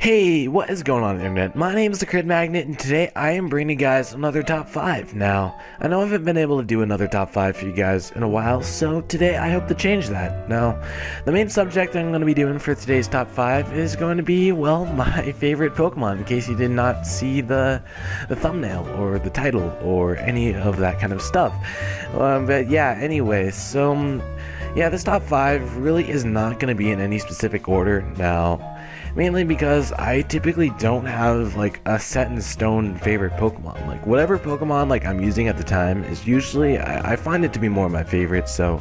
Hey, what is going on, Internet? My name is TheCritMagnet, and today I am bringing you guys another top 5. Now, I know I haven't been able to do another top 5 for you guys in a while, so today I hope to change that. Now, the main subject I'm going to be doing for today's top 5 is going to be, well, my favorite Pokemon, in case you did not see the thumbnail, or the title, or any of that kind of stuff. But yeah, anyway, so, yeah, this top 5 really is not going to be in any specific order. Now, mainly because I typically don't have like a set in stone favorite Pokemon. Like whatever Pokemon like I'm using at the time is usually I find it to be more of my favorite. So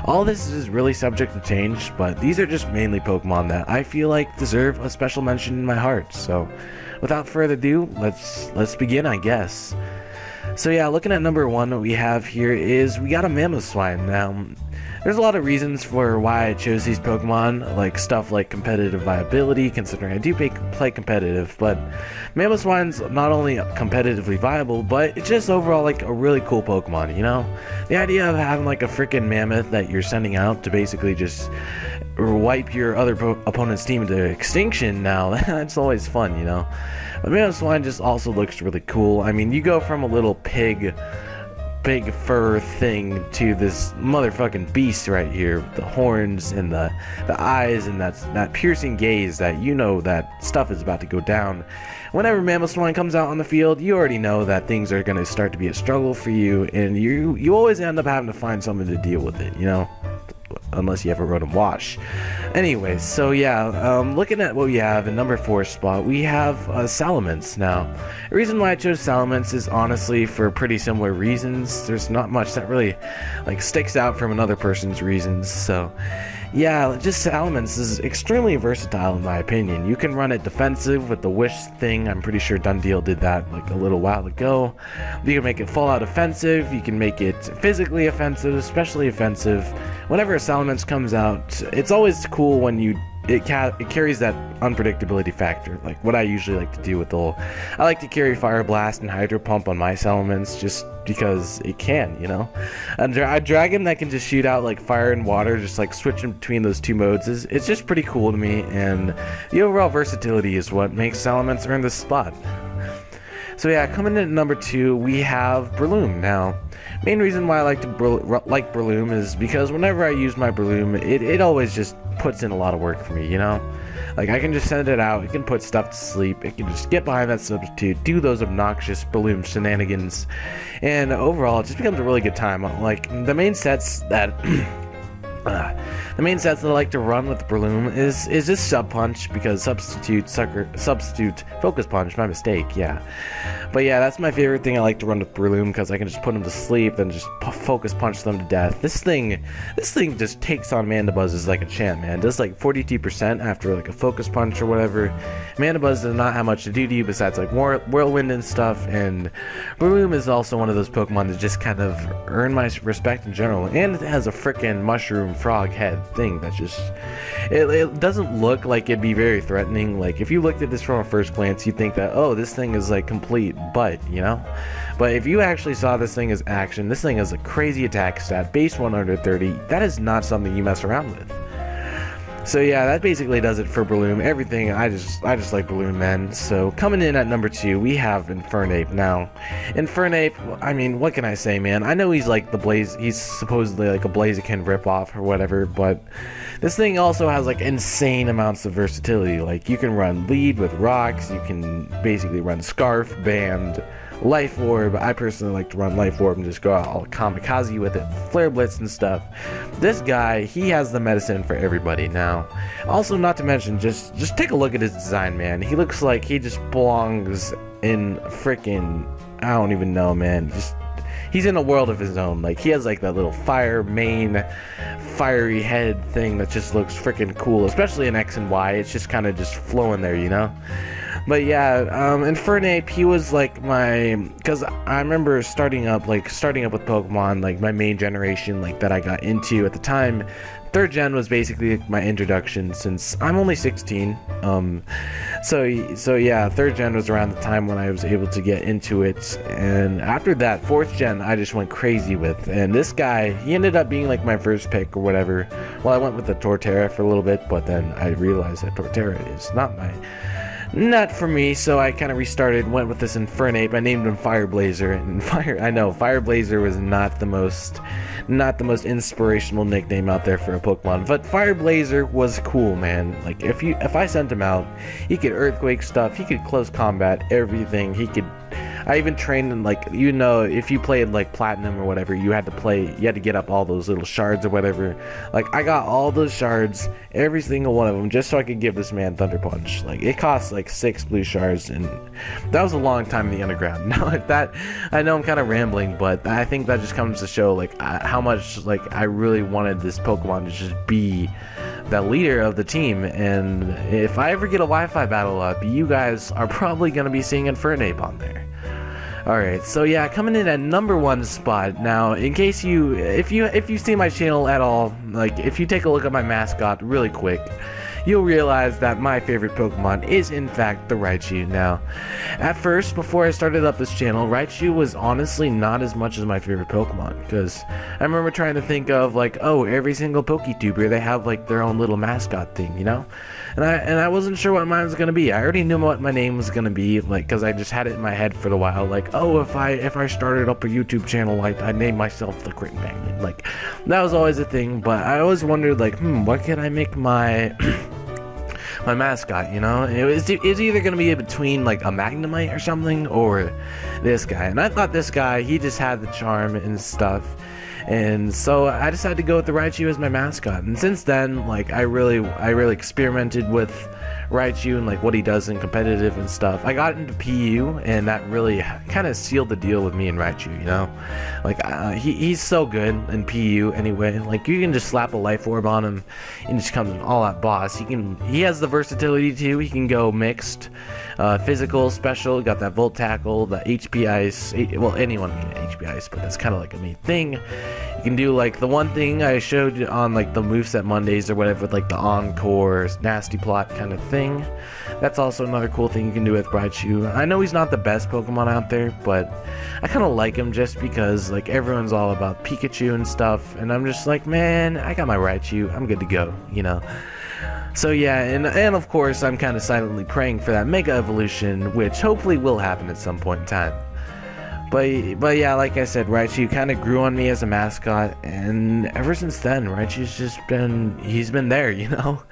all this is really subject to change, but these are just mainly Pokemon that I feel like deserve a special mention in my heart. So without further ado, let's begin, I guess. So yeah, looking at number 1, what we have here is we got a Mamoswine. Now, there's a lot of reasons for why I chose these Pokemon, like stuff like competitive viability, considering I do play competitive, but Mamoswine's not only competitively viable, but it's just overall like a really cool Pokemon, you know? The idea of having like a freaking mammoth that you're sending out to basically just wipe your other opponent's team into extinction now, that's always fun, you know? But Mamoswine just also looks really cool. I mean, you go from a little big fur thing to this motherfucking beast right here with the horns and the eyes and that piercing gaze that you know that stuff is about to go down. Whenever Mamoswine comes out on the field, you already know that things are going to start to be a struggle for you, and you always end up having to find something to deal with it, you know? Unless you ever run and wash. Anyways, so yeah, looking at what we have in number 4 spot, we have Salamence. Now, the reason why I chose Salamence is honestly for pretty similar reasons. There's not much that really like sticks out from another person's reasons. So yeah, just Salamence is extremely versatile in my opinion. You can run it defensive with the wish thing. I'm pretty sure Dundeal did that like a little while ago. You can make it full out offensive. You can make it physically offensive, especially offensive. Whenever a Salamence comes out, it's always cool when it carries that unpredictability factor, like what I usually like to do with I like to carry Fire Blast and Hydro Pump on my Salamence just because it can, you know? A dragon that can just shoot out like fire and water, just like switching between those two modes, it's just pretty cool to me, and the overall versatility is what makes Salamence earn this spot. So yeah, coming in at number 2, we have Breloom. Now, main reason why I like Breloom is because whenever I use my Breloom, it always just puts in a lot of work for me, you know? Like, I can just send it out, it can put stuff to sleep, it can just get behind that substitute, do those obnoxious Breloom shenanigans, and overall, it just becomes a really good time. Like, the main sets that I like to run with Breloom is just Sub Punch, because substitute Focus Punch, my mistake, yeah. But yeah, that's my favorite thing I like to run with Breloom, because I can just put them to sleep and just Focus Punch them to death. This thing just takes on Mandibuzzes like a champ, man. It does like 42% after like a Focus Punch or whatever. Mandibuzz does not have much to do to you besides like Whirlwind and stuff, and Breloom is also one of those Pokemon that just kind of earn my respect in general, and it has a freaking mushroom frog head thing that just it doesn't look like it'd be very threatening. Like if you looked at this from a first glance, you'd think that, oh, this thing is like complete butt, you know? But if you actually saw this thing as action, this thing has a crazy attack stat, base 130. That is not something you mess around with. So yeah, that basically does it for Breloom. Everything, I just like Breloom, man. So coming in at number 2, we have Infernape. Now, Infernape, I mean, what can I say, man? I know he's like he's supposedly like a Blaziken ripoff or whatever, but this thing also has like insane amounts of versatility. Like you can run lead with rocks, you can basically run Scarf, Band, Life Orb. I personally like to run Life Orb and just go out all kamikaze with it, Flare Blitz and stuff. This guy, he has the medicine for everybody. Now, also not to mention, just take a look at his design, man. He looks like he just belongs in freaking, I don't even know, man. He's in a world of his own. Like, he has like that little fire mane, fiery head thing that just looks freaking cool, especially in X and Y. It's just kind of just flowing there, you know? But yeah, Infernape, he was like because I remember starting up with Pokemon, like my main generation, like that I got into at the time. 3rd gen was basically my introduction, since I'm only 16. So yeah, 3rd gen was around the time when I was able to get into it, and after that, 4th gen I just went crazy with. And this guy, he ended up being like my first pick or whatever. Well, I went with the Torterra for a little bit, but then I realized that Torterra is not not for me, so I kind of restarted, went with this Infernape. I named him Fireblazer, and I know Fireblazer was not the most inspirational nickname out there for a Pokemon, but Fireblazer was cool, man. Like if I sent him out, he could Earthquake stuff, he could close combat, everything. I even trained in, like, you know, if you played like Platinum or whatever, you had to get up all those little shards or whatever. Like, I got all those shards, every single one of them, just so I could give this man Thunder Punch. Like, it costs like 6 blue shards, and that was a long time in the underground. Now, I know I'm kind of rambling, but I think that just comes to show like how much like I really wanted this Pokemon to just be the leader of the team. And if I ever get a Wi-Fi battle up, you guys are probably gonna be seeing Infernape on there. Alright, so yeah, coming in at number 1 spot. Now, in case if you see my channel at all, like if you take a look at my mascot really quick, you'll realize that my favorite Pokemon is in fact the Raichu. Now, at first, before I started up this channel, Raichu was honestly not as much as my favorite Pokemon, because I remember trying to think of like, oh, every single PokeTuber, they have like their own little mascot thing, you know? And I wasn't sure what mine was gonna be. I already knew what my name was gonna be, like, because I just had it in my head for a while. Like, oh, if I started up a YouTube channel, like, I'd name myself TheCritMagnet. Like, that was always a thing. But I always wondered, like, what can I make my my mascot? You know, it was either gonna be between like a Magnemite or something, or this guy. And I thought this guy, he just had the charm and stuff. And so I decided to go with the Raichu as my mascot. And since then, like, I really experimented with Raichu and like what he does in competitive and stuff. I got into PU, and that really kind of sealed the deal with me and Raichu, you know? Like, he's so good in PU anyway. Like, you can just slap a life orb on him and just comes an all-out boss. He has the versatility too. He can go mixed, physical, special. Got that Volt Tackle, the HP Ice. Well, anyone can get HP Ice, but that's kind of like a main thing. You can do like the one thing I showed on like the moveset Mondays or whatever, with like the Encore, Nasty Plot kind of thing. That's also another cool thing you can do with Raichu. I know he's not the best Pokemon out there, but I kind of like him just because like everyone's all about Pikachu and stuff, and I'm just like, man, I got my Raichu, I'm good to go, you know? So yeah, and of course I'm kind of silently praying for that Mega Evolution, which hopefully will happen at some point in time. But yeah, like I said, Raichu kind of grew on me as a mascot, and ever since then, Raichu's just he's been there, you know?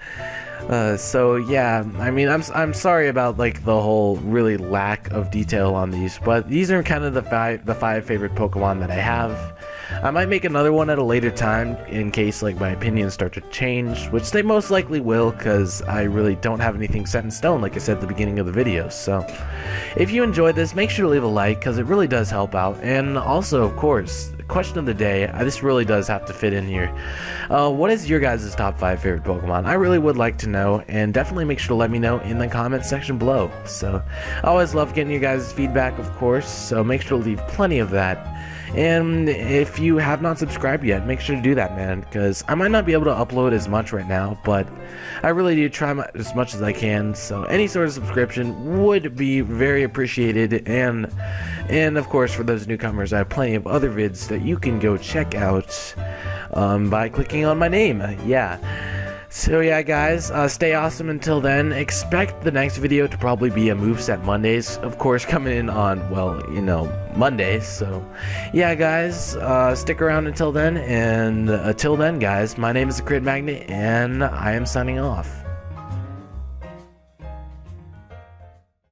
So yeah, I mean, I'm sorry about like the whole really lack of detail on these, but these are kind of the five favorite Pokemon that I have. I might make another one at a later time in case like my opinions start to change, which they most likely will, because I really don't have anything set in stone, like I said at the beginning of the video. So if you enjoyed this, make sure to leave a like, because it really does help out. And also, of course, question of the day, this really does have to fit in here. What is your guys' top 5 favorite Pokemon? I really would like to know, and definitely make sure to let me know in the comment section below. So I always love getting you guys' feedback, of course, so make sure to leave plenty of that. And if you have not subscribed yet, make sure to do that, man, because I might not be able to upload as much right now, but I really do try as much as I can. So any sort of subscription would be very appreciated. And of course, for those newcomers, I have plenty of other vids that you can go check out by clicking on my name. Yeah. So yeah, guys, stay awesome until then. Expect the next video to probably be a moveset Mondays, of course, coming in on, well, you know, Mondays. So yeah, guys, stick around until then, and until then, guys, my name is TheCritMagnet, and I am signing off.